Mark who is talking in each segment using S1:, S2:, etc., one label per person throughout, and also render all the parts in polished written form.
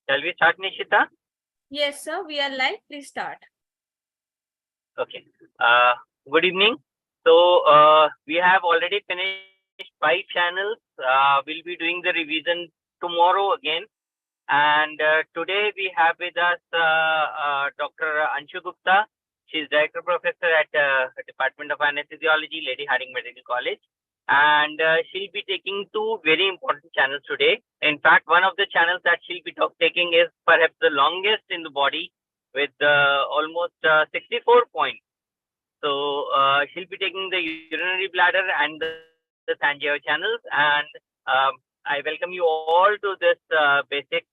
S1: Shall we start, Nishita?
S2: Yes, sir. We are live. Please start.
S1: Okay. Good evening. So we have already finished 5 channels. We'll be doing the revision tomorrow again. And today we have with us Dr. Anshu Gupta. She's Director Professor at Department of Anesthesiology, Lady Hardinge Medical College. And she'll be taking 2 very important channels today. In fact, one of the channels that she'll be taking is perhaps the longest in the body with almost 64 points. So she'll be taking the urinary bladder and the Sanjay channels. And I welcome you all to this basic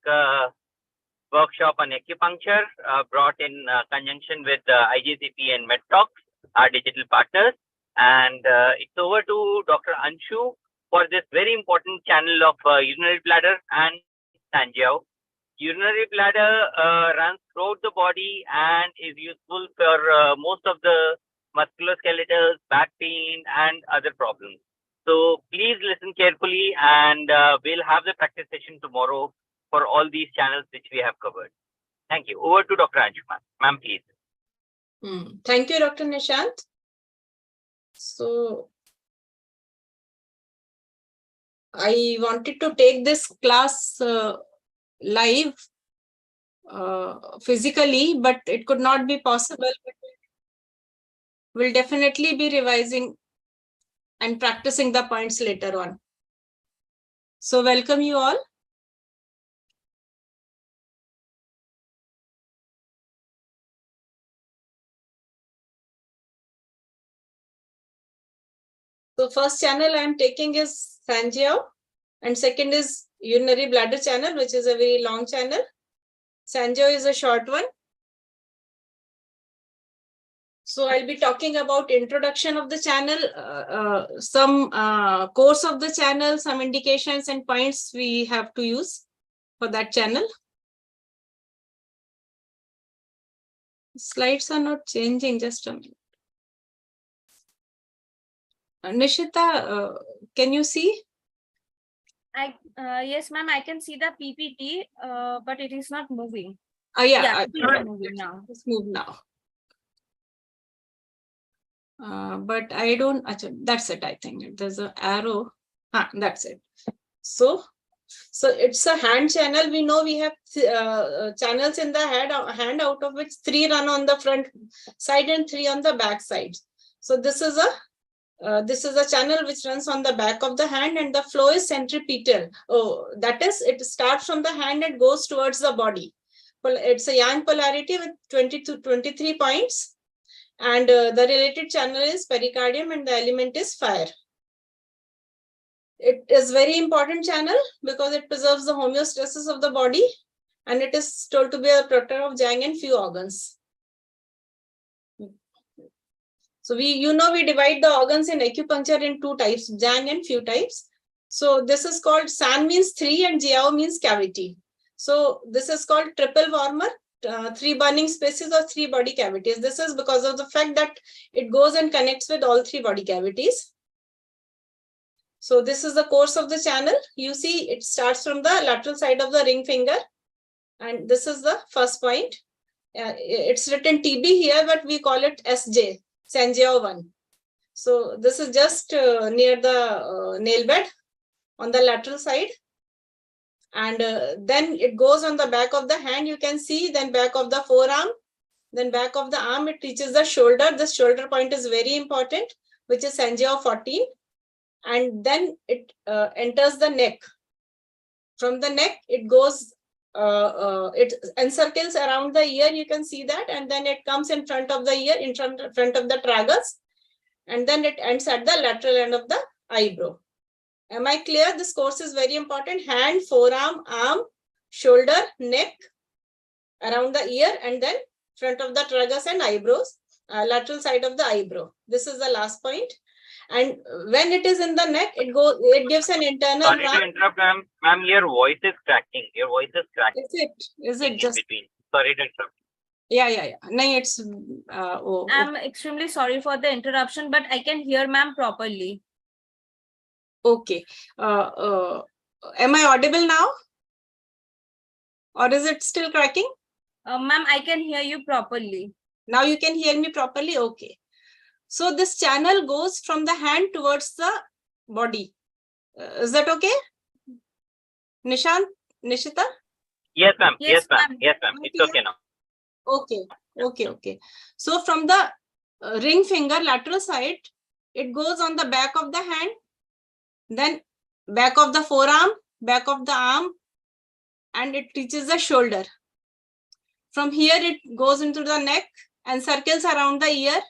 S1: workshop on acupuncture brought in conjunction with IGCP and MedTalks, our digital partners. And it's over to Dr. Anshu for this very important channel of urinary bladder and Sanjay. Urinary bladder runs throughout the body and is useful for most of the musculoskeletal, back pain, and other problems. So please listen carefully, and we'll have the practice session tomorrow for all these channels which we have covered. Thank you. Over to Dr. Anshu, ma'am, please.
S3: Thank you, Dr. Nishant. So I wanted to take this class live physically, but it could not be possible. We'll definitely be revising and practicing the points later on. So welcome you all. So first channel I am taking is Sanjay, and second is urinary bladder channel, which is a very long channel. Sanjay is a short one. So I'll be talking about introduction of the channel, some course of the channel, some indications and points we have to use for that channel. Slides are not changing, just a minute. Nishita, can you see?
S2: Yes, ma'am, I can see the PPT, but it is not moving.
S3: Yeah,
S2: it's not moving now.
S3: Let's move now. But I don't, that's it, I think. There's an arrow. That's it. So it's a hand channel. We know we have channels in the hand, out of which 3 run on the front side and 3 on the back side. So this is a channel which runs on the back of the hand, and the flow is centripetal. That is, it starts from the hand and goes towards the body. Well, it's a yang polarity with 20 to 23 points. And the related channel is pericardium, and the element is fire. It is very important channel because it preserves the homeostasis of the body, and it is told to be a protector of Jang and few organs. So we divide the organs in acupuncture in 2 types, Jang and few types. So this is called San means 3 and Jiao means cavity. So this is called triple warmer, 3 burning spaces or 3 body cavities. This is because of the fact that it goes and connects with all 3 body cavities. So this is the course of the channel. You see, it starts from the lateral side of the ring finger. And this is the first point. It's written TB here, but we call it SJ, Sanjay 1. So this is just near the nail bed on the lateral side. And then it goes on the back of the hand, you can see, then back of the forearm, then back of the arm, it reaches the shoulder. This shoulder point is very important, which is Sanjay 14. And then it enters the neck. From the neck, it goes, it encircles around the ear, you can see that, and then it comes in front of the ear, in front of the tragus, and then it ends at the lateral end of the eyebrow. Am I clear? This course is very important. Hand, forearm, arm, shoulder, neck, around the ear, and then front of the tragus and eyebrows, lateral side of the eyebrow. This is the last point. And when it is in the neck, it gives an internal.
S1: Sorry to interrupt, ma'am. Your voice is cracking. Your voice is cracking.
S3: Is it just
S1: between? Sorry to interrupt.
S3: Yeah. No, it's.
S2: I'm extremely sorry for the interruption, but I can hear ma'am properly.
S3: Okay. Am I audible now? or is it still cracking?
S2: Ma'am, I can hear you properly.
S3: Now you can hear me properly? Okay. So this channel goes from the hand towards the body. Is that okay? Nishant, Nishita?
S1: Yes, ma'am.
S2: Yes,
S1: Yes, ma'am.
S2: ma'am.
S1: Yes, ma'am. It's okay now.
S3: Okay. So from the ring finger lateral side, it goes on the back of the hand, then back of the forearm, back of the arm, and it reaches the shoulder. From here, it goes into the neck and circles around the ear,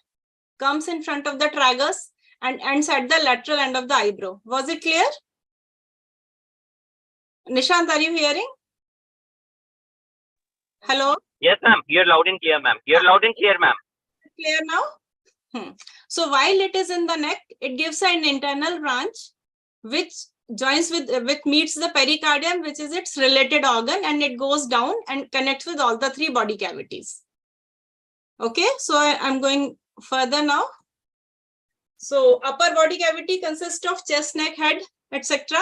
S3: comes in front of the tragus, and ends at the lateral end of the eyebrow. Was it clear? Nishant, are you hearing? Hello?
S1: Yes, ma'am. You're loud and clear, ma'am. You're loud and clear, ma'am.
S3: Clear now? So while it is in the neck, it gives an internal branch which joins with meets the pericardium, which is its related organ, and it goes down and connects with all the three body cavities. Okay, so I'm going further now. So upper body cavity consists of chest, neck, head, etc.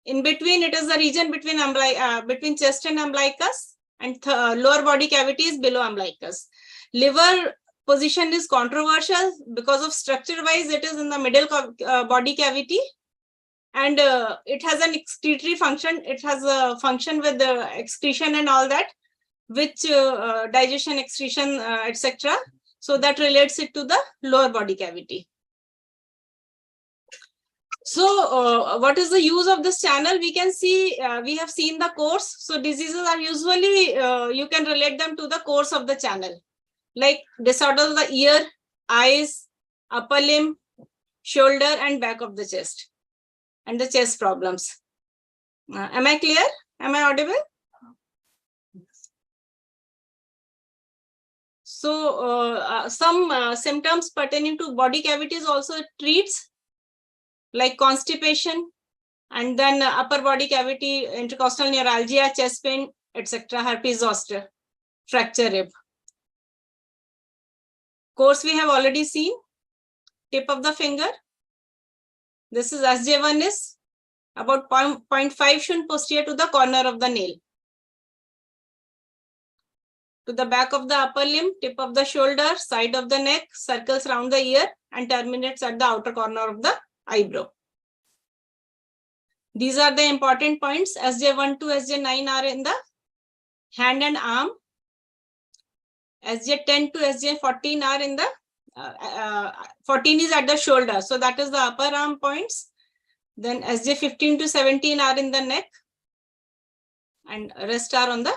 S3: In between, it is the region between chest and umbilicus, and lower body cavity is below umbilicus. Liver position is controversial because of structure-wise, it is in the middle body cavity, and it has an excretory function. It has a function with the excretion and all that, which digestion, excretion, etc. So that relates it to the lower body cavity. So what is the use of this channel? We can see, we have seen the course. So diseases are usually, you can relate them to the course of the channel, like disorder of the ear, eyes, upper limb, shoulder, and back of the chest, and the chest problems. Am I clear? Am I audible? So some symptoms pertaining to body cavities also it treats, like constipation, and then upper body cavity, intercostal neuralgia, chest pain, etc., herpes zoster, fracture rib. Course we have already seen. Tip of the finger. This is SJ1 is about 0.5 shun posterior to the corner of the nail. To the back of the upper limb, tip of the shoulder, side of the neck, circles around the ear, and terminates at the outer corner of the eyebrow. These are the important points. SJ1 to SJ9 are in the hand and arm. SJ10 to SJ14 are in the 14 is at the shoulder, so that is the upper arm points. Then SJ15 to 17 are in the neck, and rest are on the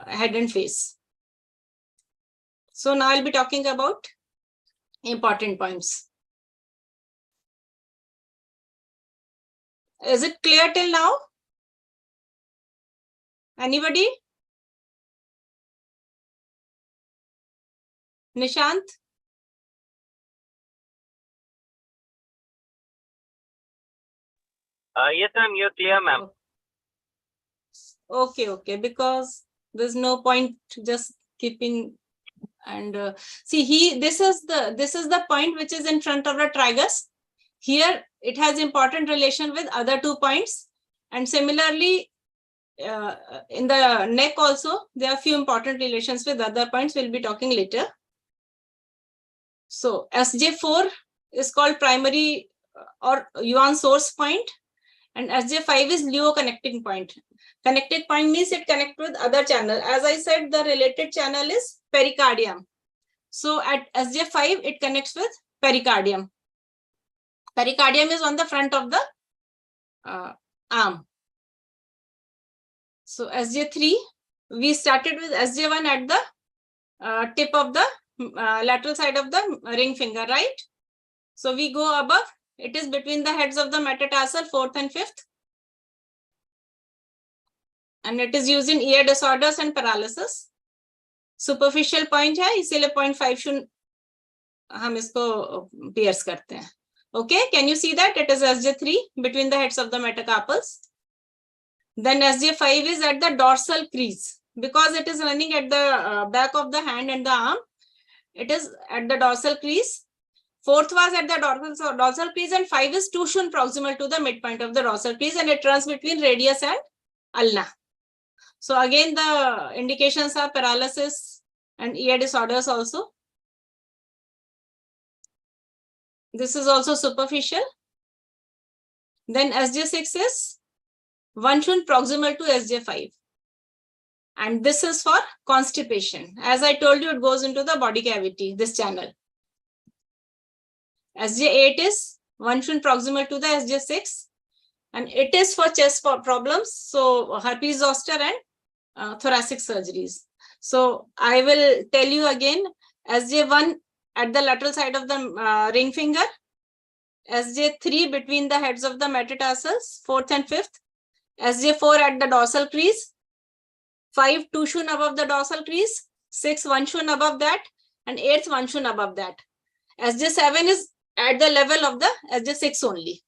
S3: head and face. So now I'll be talking about important points. Is it clear till now? Anybody? Nishant?
S1: Yes, ma'am. You're clear, ma'am.
S3: Okay, because there's no point just keeping and see this is the point which is in front of the tragus. Here it has important relation with other 2 points, and similarly in the neck also there are few important relations with other points. We'll be talking later. So SJ4 is called primary or Yuan source point, and SJ5 is Leo connecting point. Connecting point means it connects with other channel. As I said, the related channel is pericardium. So at SJ5, it connects with pericardium. Pericardium is on the front of the arm. So SJ3, we started with SJ1 at the tip of the lateral side of the ring finger, right? So we go above. It is between the heads of the metatarsal, 4th and 5th. And it is used in ear disorders and paralysis. Superficial point है, इसीलिए 0.5 शून्य हम इसको pierce करते हैं. Okay, can you see that? It is SJ3 between the heads of the metacarpals. Then SJ5 is at the dorsal crease, because it is running at the back of the hand and the arm. It is at the dorsal crease. 4th was at the dorsal crease, and 5 is 2 shun proximal to the midpoint of the dorsal crease, and it runs between radius and ulna. So again, the indications are paralysis and ear disorders also. This is also superficial. Then SJ6 is Vanchun proximal to SJ5. And this is for constipation. As I told you, it goes into the body cavity, this channel. SJ8 is Vanchun proximal to the SJ6. And it is for chest problems. So herpes zoster and thoracic surgeries. So I will tell you again, SJ1 at the lateral side of the ring finger, SJ3 between the heads of the metatarsals, 4th and 5th, SJ4 at the dorsal crease, 5 2 shun above the dorsal crease, 6 1 shun above that, and 8th 1 shun above that. SJ7 is at the level of the SJ6 only.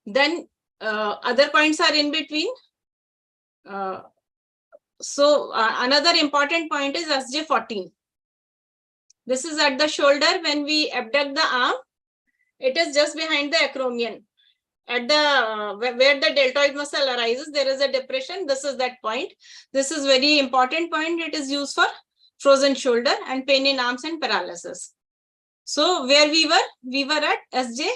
S3: Then other points are in between. Another important point is SJ14. This is at the shoulder. When we abduct the arm, it is just behind the acromion. At the where the deltoid muscle arises, there is a depression. This is that point. This is very important point. It is used for frozen shoulder and pain in arms and paralysis. So where we were at SJ8.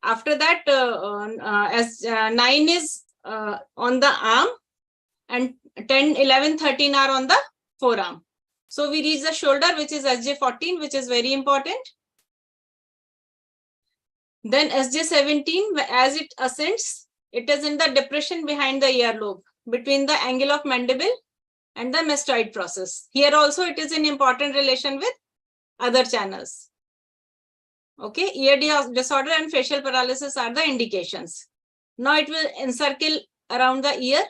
S3: After that, S9 is on the arm, and 10, 11, 13 are on the forearm. So we reach the shoulder, which is SJ14, which is very important. Then SJ17, as it ascends, it is in the depression behind the earlobe, between the angle of mandible and the mastoid process. Here also it is in important relation with other channels. Okay, ear disorder and facial paralysis are the indications. Now it will encircle around the ear,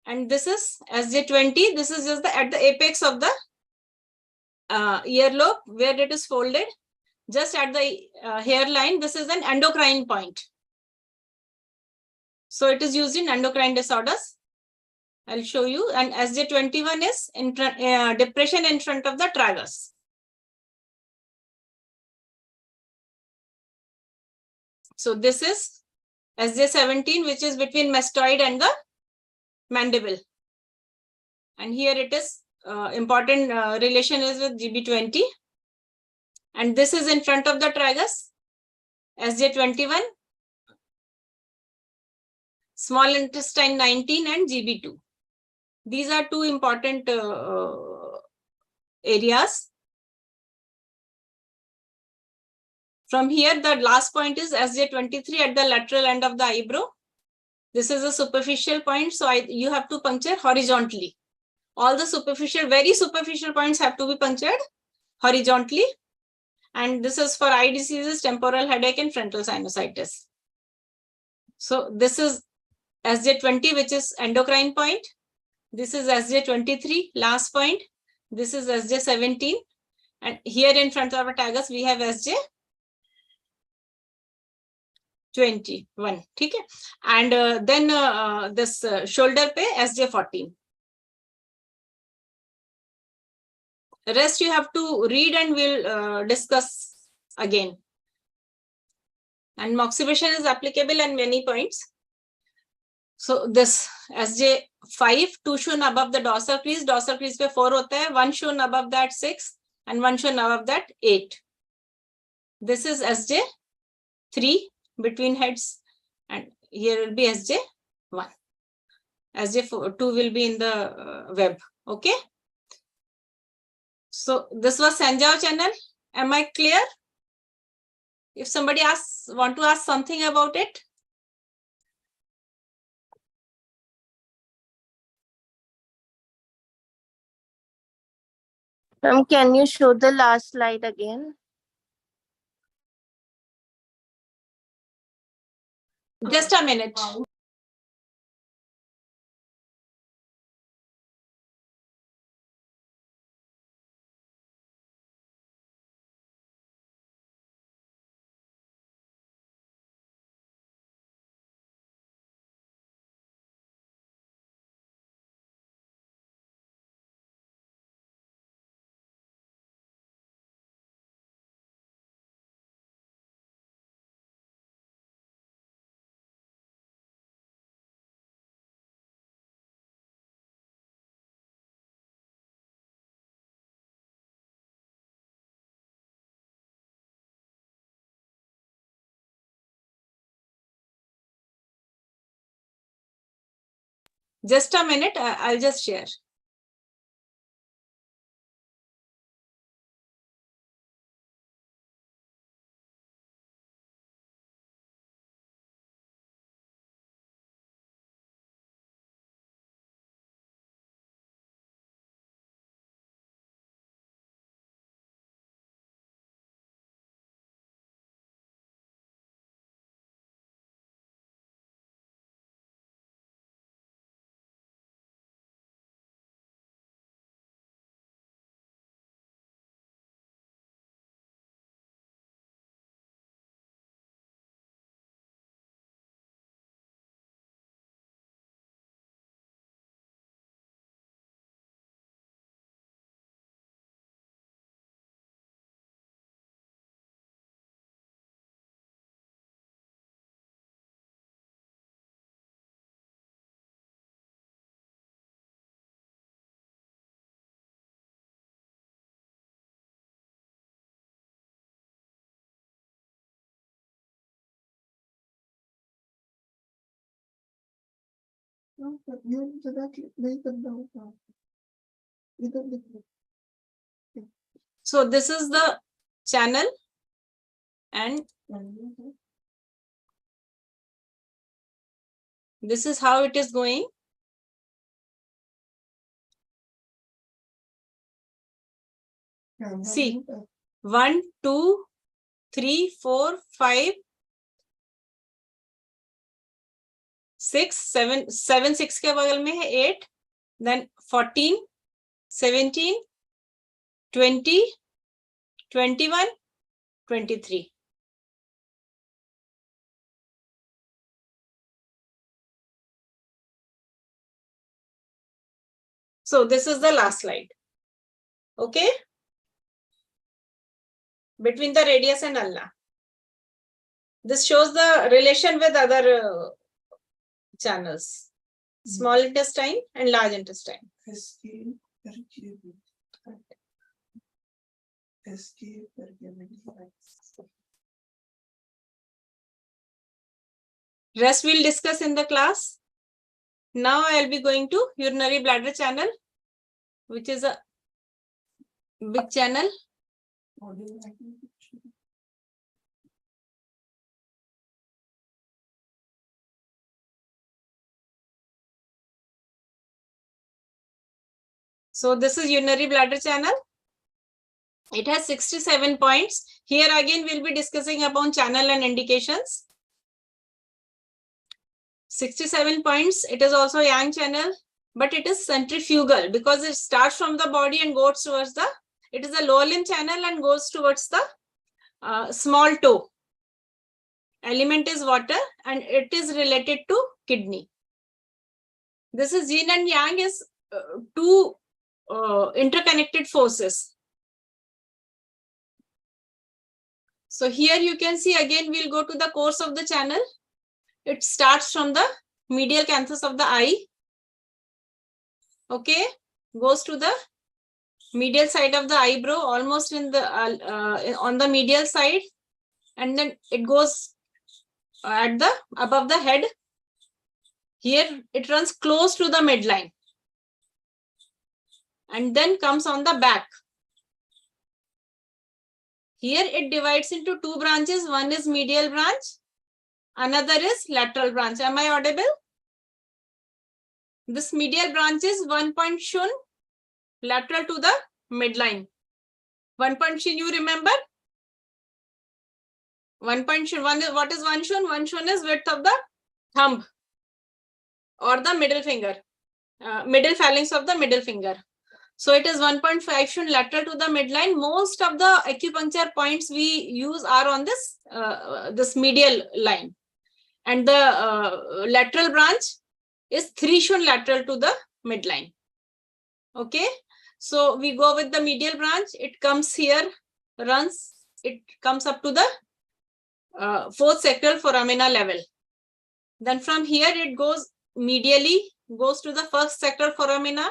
S3: and this is SJ20. This is just at the apex of the earlobe where it is folded, just at the hairline. This is an endocrine point. So it is used in endocrine disorders. I'll show you. And SJ21 is depression in front of the tragus. So this is SJ17, which is between mastoid and the mandible. And here it is important relation is with GB20. And this is in front of the tragus, SJ21, small intestine 19 and GB2. These are two important areas. From here, the last point is SJ23 at the lateral end of the eyebrow. This is a superficial point, so you have to puncture horizontally. All the superficial, very superficial points have to be punctured horizontally. And this is for eye diseases, temporal headache, and frontal sinusitis. So this is SJ20, which is endocrine point. This is SJ23, last point. This is SJ17. And here in front of our tragus, we have SJ21. Okay? And then this shoulder pe SJ14. Rest you have to read and we'll discuss again. And moxibustion is applicable on many points. So this SJ5, 2 shun above the dorsal crease pe 4 hota hai, 1 shun above that 6, and 1 shun above that 8. This is SJ3 between heads, and here will be SJ1. SJ2 will be in the web. Okay. So this was Sanjao channel. Am I clear? If somebody want to ask something about it.
S4: Can you show the last slide again?
S3: Just a minute. Just a minute, I'll just share. So this is the channel, and this is how it is going. See, 1, 2, 3, 4, 5, 6, 7, 7 6 के बगल में है 8, then 14, 17, 20, 21, 23. So this is the last slide. Okay? Between the radius and ulna. This shows the relation with other channels. Small intestine and large intestine. Rest we'll discuss in the class. Now I'll be going to urinary bladder channel, which is a big channel. So this is urinary bladder channel. It has 67 points. Here again we'll be discussing about channel and indications. 67 points. It is also yang channel, but it is centrifugal because it starts from the body and goes towards the, it is a lower limb channel and goes towards the small toe. Element is water and it is related to kidney. This is yin and yang is two interconnected forces. So here you can see again, we'll go to the course of the channel. It starts from the medial canthus of the eye. Okay, goes to the medial side of the eyebrow, almost in the on the medial side, and then it goes at the above the head. Here it runs close to the midline, and then comes on the back. Here it divides into two branches. One is medial branch, another is lateral branch. Am I audible? This medial branch is 1 point shun, lateral to the midline. 1 point shun, you remember? 1 point shun, what is 1 shun? 1 shun is width of the thumb or the middle finger, middle phalanx of the middle finger. So it is 1.5 shun lateral to the midline. Most of the acupuncture points we use are on this, this medial line. And the lateral branch is 3 shun lateral to the midline. Okay. So we go with the medial branch. It comes here, runs, it comes up to the fourth sacral foramina level. Then from here it goes medially, goes to the first sacral foramina,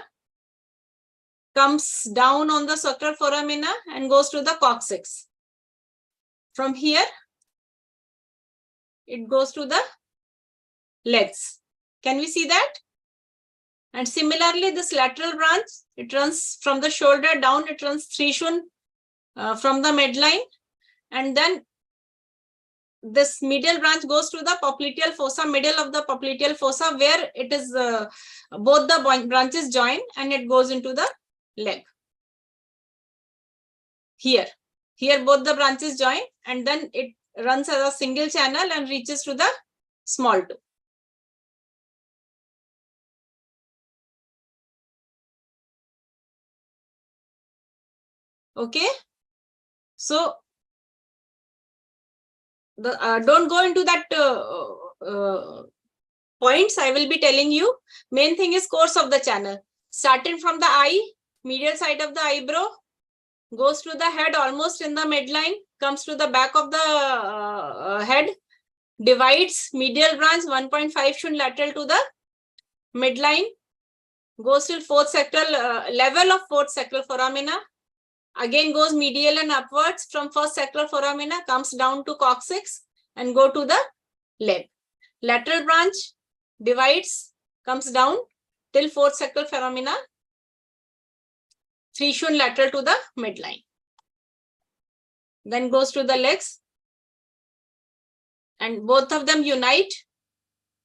S3: comes down on the sacral foramina and goes to the coccyx. From here, it goes to the legs. Can we see that? And similarly, this lateral branch, it runs from the shoulder down, it runs 3 shun from the midline. And then this medial branch goes to the popliteal fossa, middle of the popliteal fossa, where it is both the branches join and it goes into the leg. Here both the branches join and then it runs as a single channel and reaches to the small toe. Okay, so don't go into that points I will be telling you. Main thing is course of the channel. Starting from the eye, medial side of the eyebrow, goes to the head almost in the midline, comes to the back of the head, divides medial branch 1.5 shun lateral to the midline, goes till fourth sacral level of fourth sacral foramina, again goes medial and upwards from first sacral foramina, comes down to coccyx and go to the leg. Lateral branch divides, comes down till fourth sacral foramina, 3 shun lateral to the midline. Then goes to the legs and both of them unite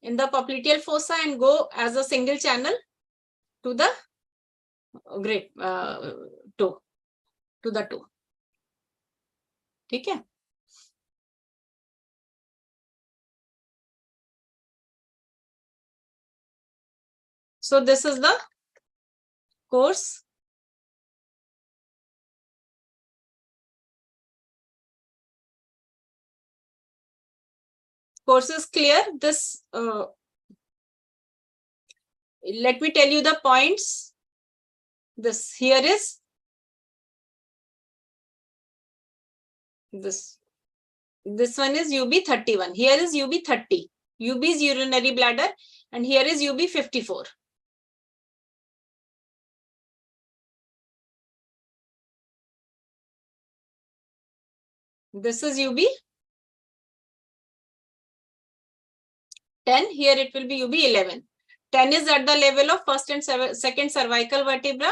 S3: in the popliteal fossa and go as a single channel to the great toe, to the toe. Okay. So this is the course. Course is clear. This let me tell you the points. This here is this one is UB31. Here is UB30. UB is urinary bladder and here is UB54. This is UB10. Here it will be UB11. 10 is at the level of first and second cervical vertebra.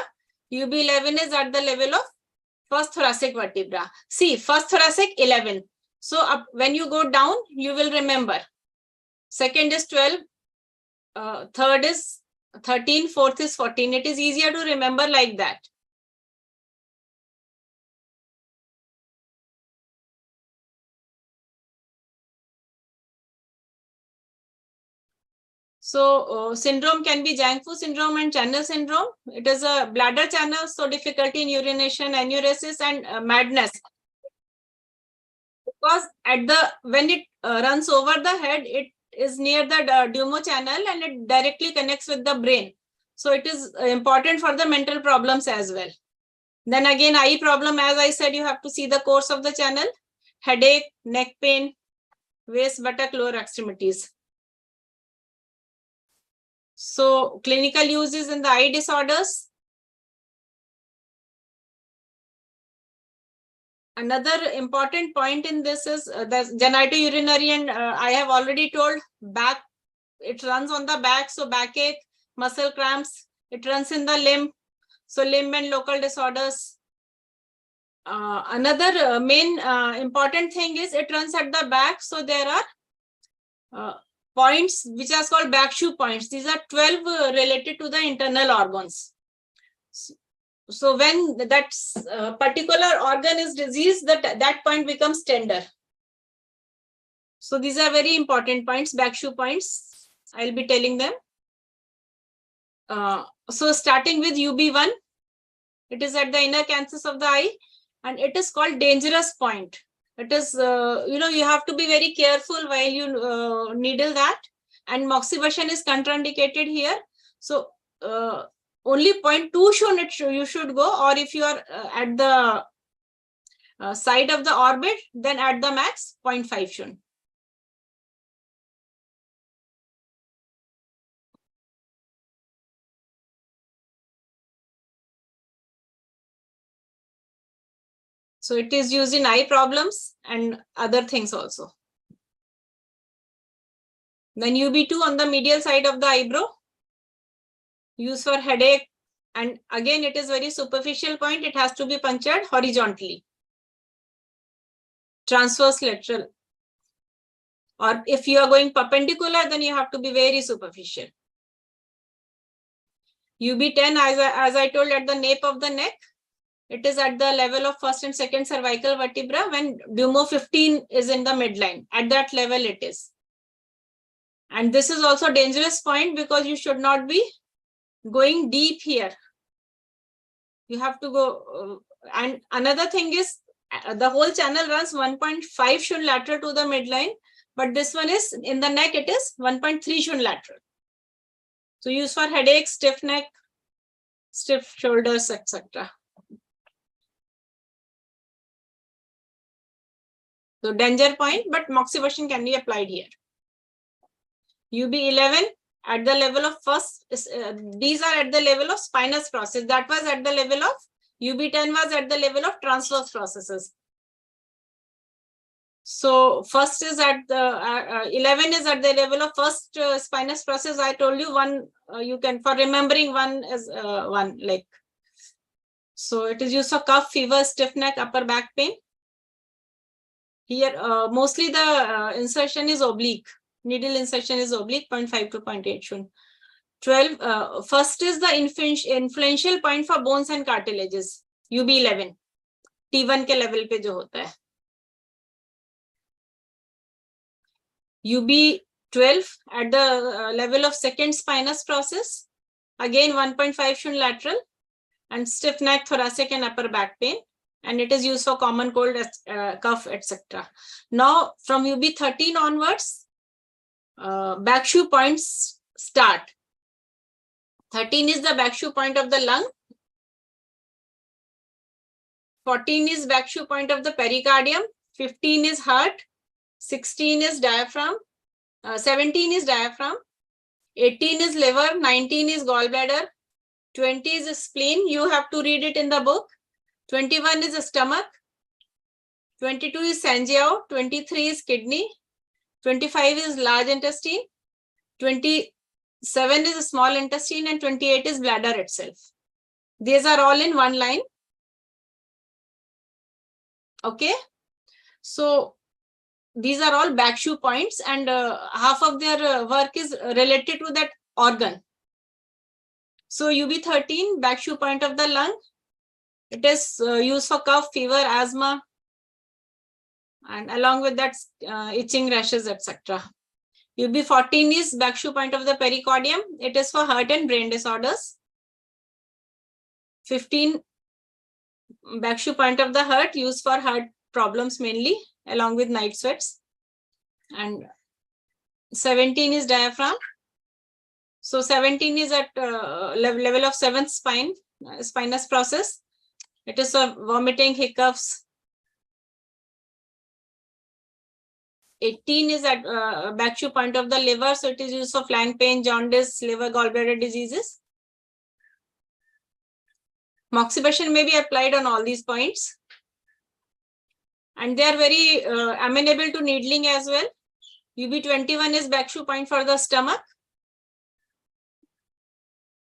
S3: UB11 is at the level of first thoracic vertebra. See, first thoracic 11. So when you go down, you will remember. Second is 12. Third is 13. Fourth is 14. It is easier to remember like that. So syndrome can be Jiangsu syndrome and channel syndrome. It is a bladder channel, so difficulty in urination, enuresis, and madness. Because when it runs over the head, it is near the Dumo channel and it directly connects with the brain. So it is important for the mental problems as well. Then again, eye problem, as I said, you have to see the course of the channel. Headache, neck pain, waist, buttock, lower extremities. So clinical uses in the eye disorders. Another important point in this is the genitourinary, and I have already told back, it runs on the back, so backache, muscle cramps, it runs in the limb, so limb and local disorders. Another main important thing is it runs at the back, so there are points which are called Back-Shu points. These are 12 related to the internal organs. So when that particular organ is diseased, that point becomes tender. So these are very important points, Back-Shu points. I'll be telling them. So starting with UB1, it is at the inner canthus of the eye, and it is called dangerous point. It is, you have to be very careful while you needle that, and moxibustion is contraindicated here. So only 0.2 shun you should go, or if you are at the side of the orbit, then at the max 0.5 shun. So it is used in eye problems and other things also. Then UB2 on the medial side of the eyebrow. Used for headache. And again, it is very superficial point. It has to be punctured horizontally. Transverse lateral. Or if you are going perpendicular, then you have to be very superficial. UB10, as I told, at the nape of the neck. It is at the level of first and second cervical vertebra when Dumo 15 is in the midline. At that level it is. And this is also a dangerous point because you should not be going deep here. You have to go. And another thing is the whole channel runs 1.5 Shun lateral to the midline. But this one is in the neck, it is 1.3 Shun lateral. So used for headache, stiff neck, stiff shoulders, etc. So danger point, but moxibustion can be applied here. UB11 at the level of first, these are at the level of spinous process. That was at the level of, UB10 was at the level of transverse processes. So first is at the, 11 is at the level of first spinous process. I told you one, you can, for remembering one is one like. So it is used for cough, fever, stiff neck, upper back pain. Here, mostly the insertion is oblique. Needle insertion is oblique, 0.5 to 0.8 Shun. 12. First is the influential point for bones and cartilages. UB11. T1 के level पे जो होता है. UB12 at the level of second spinous process. Again 1.5 Shun lateral and stiff neck, thoracic and upper back pain. And it is used for common cold, cough, etc. Now from UB13 onwards, Back-Shu points start. 13 is the Back-Shu point of the lung. 14 is Back-Shu point of the pericardium. 15 is heart. 16 is diaphragm. 17 is diaphragm. 18 is liver. 19 is gallbladder. 20 is spleen. You have to read it in the book. 21 is the stomach. 22 is Sanjiao. 23 is kidney. 25 is large intestine. 27 is a small intestine and 28 is bladder itself. These are all in one line. Okay. So these are all Back-Shu points and half of their work is related to that organ. So UB13, Back-Shu point of the lung. It is used for cough, fever, asthma, and along with that itching, rashes, etc. UB14 is Back-Shu point of the pericardium. It is for heart and brain disorders. 15 Back-Shu point of the heart, used for heart problems mainly, along with night sweats. And 17 is diaphragm. So 17 is at level of seventh spine, spinous process. It is for vomiting, hiccups. 18 is at Back-Shu point of the liver. So it is used for flank pain, jaundice, liver, gallbladder diseases. Moxibustion may be applied on all these points. And they are very amenable to needling as well. UB21 is Back-Shu point for the stomach.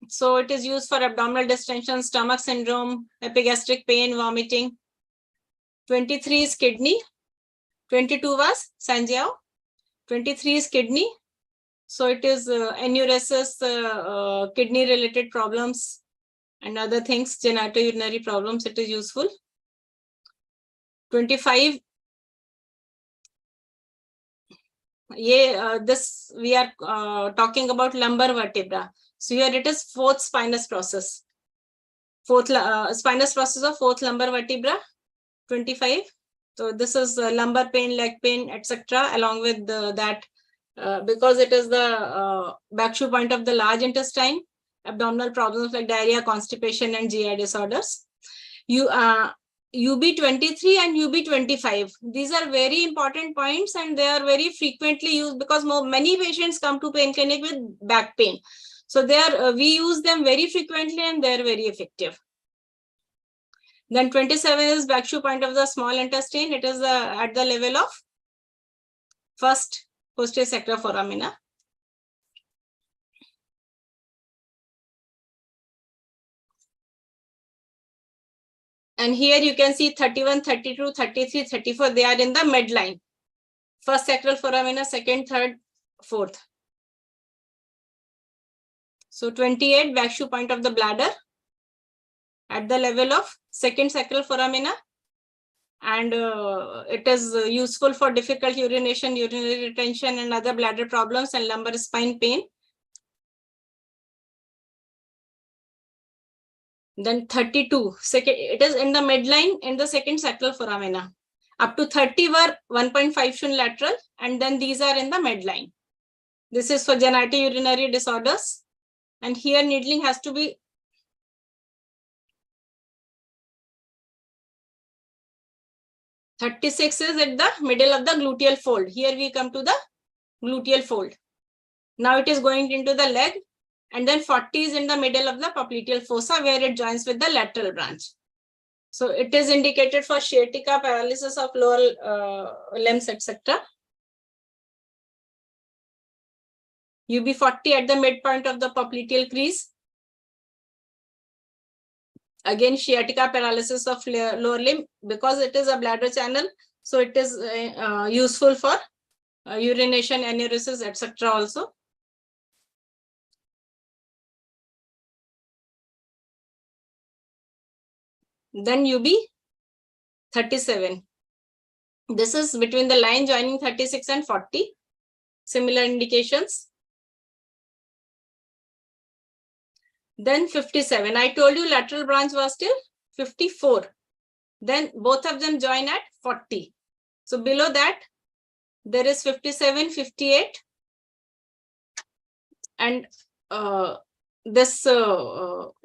S3: So it is used for abdominal distension, stomach syndrome, epigastric pain, vomiting. 23 is kidney. 22 was Sanjiao. 23 is kidney. So it is enuresis, kidney related problems and other things, genitourinary problems. It is useful. 25. This we are talking about lumbar vertebra. So here it is fourth spinous process. Fourth spinous process of fourth lumbar vertebra. 25. So this is lumbar pain, leg pain, etc. Along with that, because it is the Back-Shu point of the large intestine, abdominal problems like diarrhea, constipation, and GI disorders. UB23 and UB25. These are very important points and they are very frequently used because many patients come to pain clinic with back pain. So we use them very frequently and they are very effective. Then 27 is Back-Shu point of the small intestine. It is at the level of first posterior sector foramina. And here you can see 31, 32, 33, 34. They are in the midline. First sacral foramina, second, third, fourth. So 28 Back-Shu point of the bladder at the level of second sacral foramina. And it is useful for difficult urination, urinary retention, and other bladder problems and lumbar spine pain. Then 32, it is in the midline in the second sacral foramina. Up to 30 were 1.5 Shun lateral, and then these are in the midline. This is for genitourinary disorders. And here needling has to be 36 is at the middle of the gluteal fold. Here we come to the gluteal fold. Now it is going into the leg, and then 40 is in the middle of the popliteal fossa where it joins with the lateral branch. So it is indicated for sciatica, paralysis of lower limbs, etc. UB40 at the midpoint of the popliteal crease. Again, sciatica, paralysis of lower limb, because it is a bladder channel. So it is useful for urination, enuresis, etc. also. Then UB37. This is between the line joining 36 and 40. Similar indications. Then 57. I told you lateral branch was till 54. Then both of them join at 40. So below that, there is 57, 58. And this lateral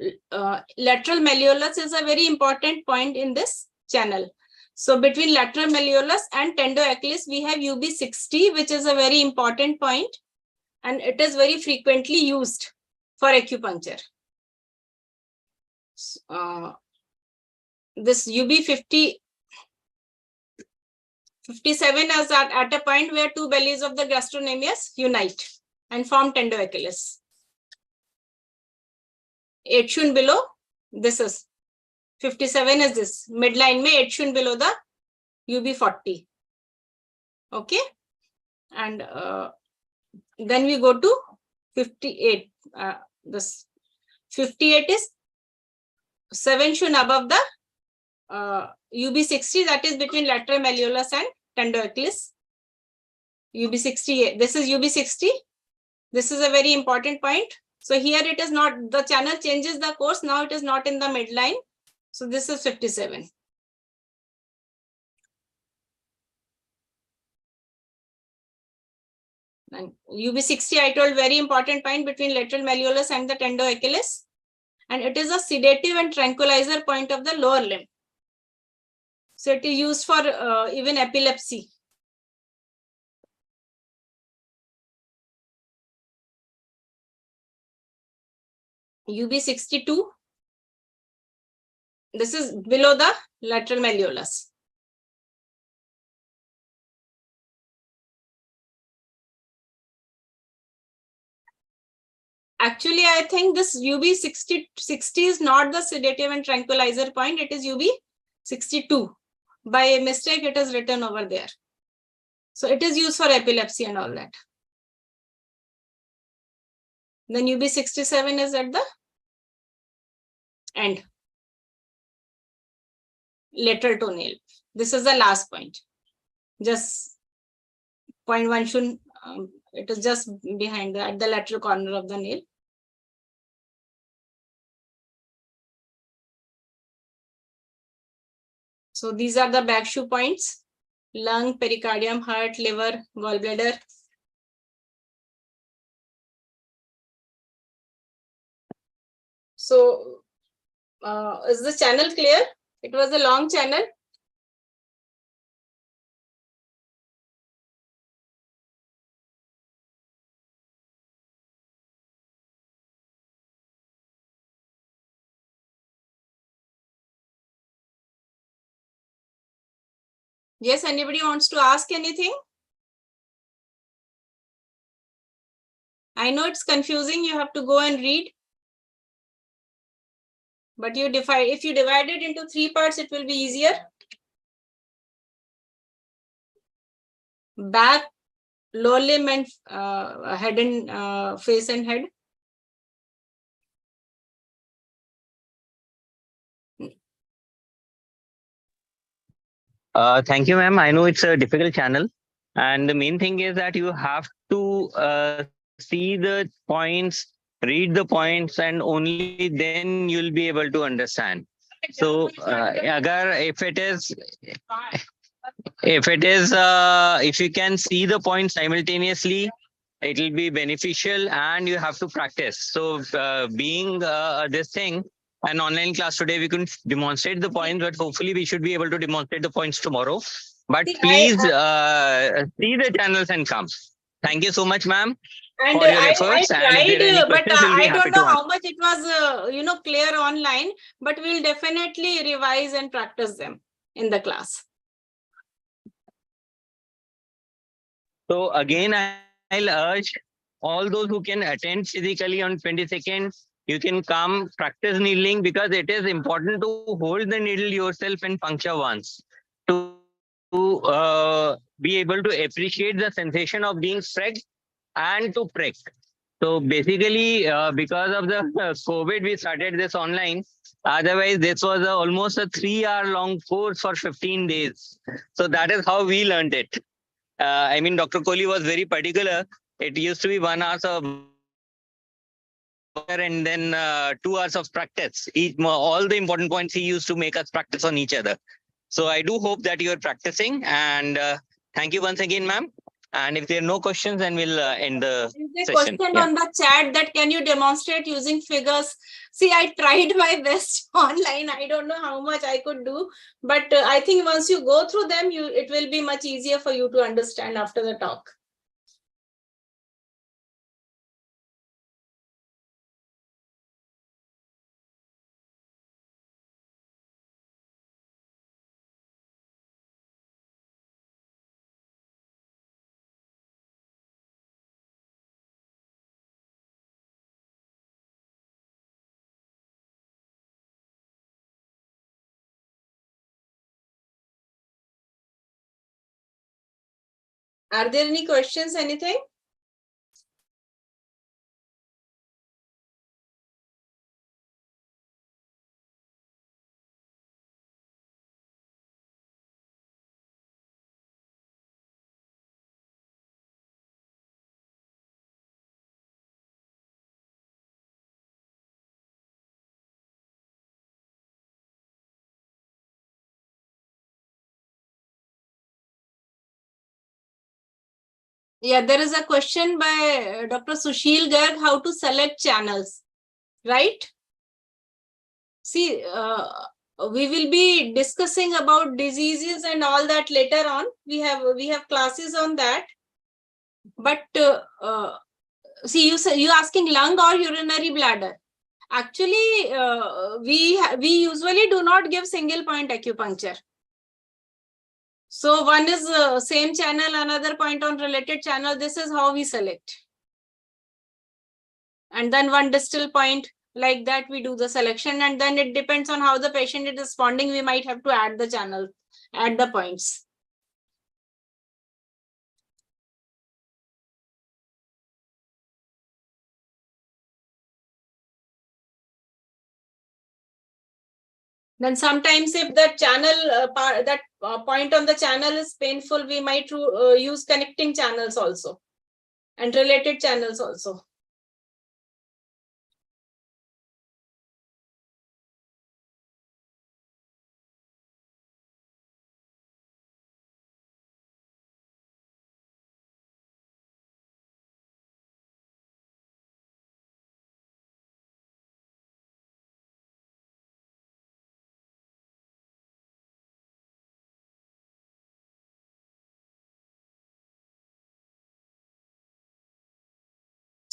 S3: malleolus is a very important point in this channel. So between lateral malleolus and tendo-Achilles, we have UB60, which is a very important point, and it is very frequently used for acupuncture. This UB57 is at a point where two bellies of the gastrocnemius unite and form tendo-Achilles. 8 Shun below, this is 57 is this midline mein 8 Shun below the UB40. Okay, and then we go to 58. This 58 is 7 Shun above the UB60, that is between lateral malleolus and tendo-Achilles. UB60, this is UB60. This is a very important point. So here it is not, the channel changes the course. Now it is not in the midline. So this is 57. And UB60, I told, very important point between lateral malleolus and the tendo-Achilles. And it is a sedative and tranquilizer point of the lower limb. So it is used for even epilepsy. UB62. This is below the lateral malleolus. Actually, I think this UB60 is not the sedative and tranquilizer point. It is UB62. By mistake, it is written over there. So it is used for epilepsy and all that. Then UB67 is at the end. Lateral toenail. This is the last point. Just 0.1 Shun. It is just behind at the lateral corner of the nail. So these are the Back-Shu points: lung, pericardium, heart, liver, gallbladder. So is the channel clear? It was a long channel. Yes, anybody wants to ask anything? I know it's confusing. You have to go and read. But if you divide it into 3 parts, it will be easier. Back, lower limb, and head and face and head.
S1: Thank you, ma'am. I know it's a difficult channel. And the main thing is that you have to see the points, read the points, and only then you'll be able to understand. So, if you can see the points simultaneously, it will be beneficial, and you have to practice. So, being this thing, an online class today, we couldn't demonstrate the points, but hopefully we should be able to demonstrate the points tomorrow. But please see the channels and come. Thank you so much, ma'am,
S3: And
S1: for your
S3: I
S1: efforts. And if
S3: tried,
S1: there are any
S3: but
S1: questions, we'll be
S3: I
S1: happy
S3: don't
S1: to
S3: know
S1: answer.
S3: how much it was, clear online, but we'll definitely revise and practice them in the class.
S1: So again, I'll urge all those who can attend physically on 22nd, you can come practice needling, because it is important to hold the needle yourself and puncture once to be able to appreciate the sensation of being pricked and to prick. So basically, because of the COVID, we started this online. Otherwise, this was almost a 3-hour long course for 15 days. So that is how we learned it. I mean, Dr. Kohli was very particular. It used to be 1 hour of and then 2 hours of practice. All the important points he used to make us practice on each other. So I do hope that you are practicing, and thank you once again, ma'am. And if there are no questions, then we'll end the session.
S3: Question on the chat that can you demonstrate using figures? See, I tried my best online. I don't know how much I could do, but I think once you go through them, it will be much easier for you to understand after the talk. Are there any questions, anything? Yeah, there is a question by Dr. Sushil Garg, how to select channels, right? See, we will be discussing about diseases and all that later on. We have classes on that. But see, you asking lung or urinary bladder. Actually, we usually do not give single point acupuncture. So one is same channel, another point on related channel. This is how we select. And then one distal point, like that we do the selection, and then it depends on how the patient is responding. We might have to add the channel, add the points. Then sometimes if the channel, point on the channel is painful, we might use connecting channels also and related channels also.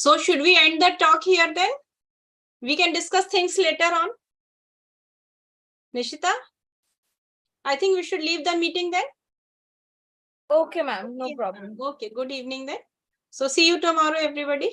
S3: So should we end the talk here then? We can discuss things later on. Nishita, I think we should leave the meeting then.
S2: Okay, ma'am. No problem.
S3: Okay, good evening then. So see you tomorrow, everybody.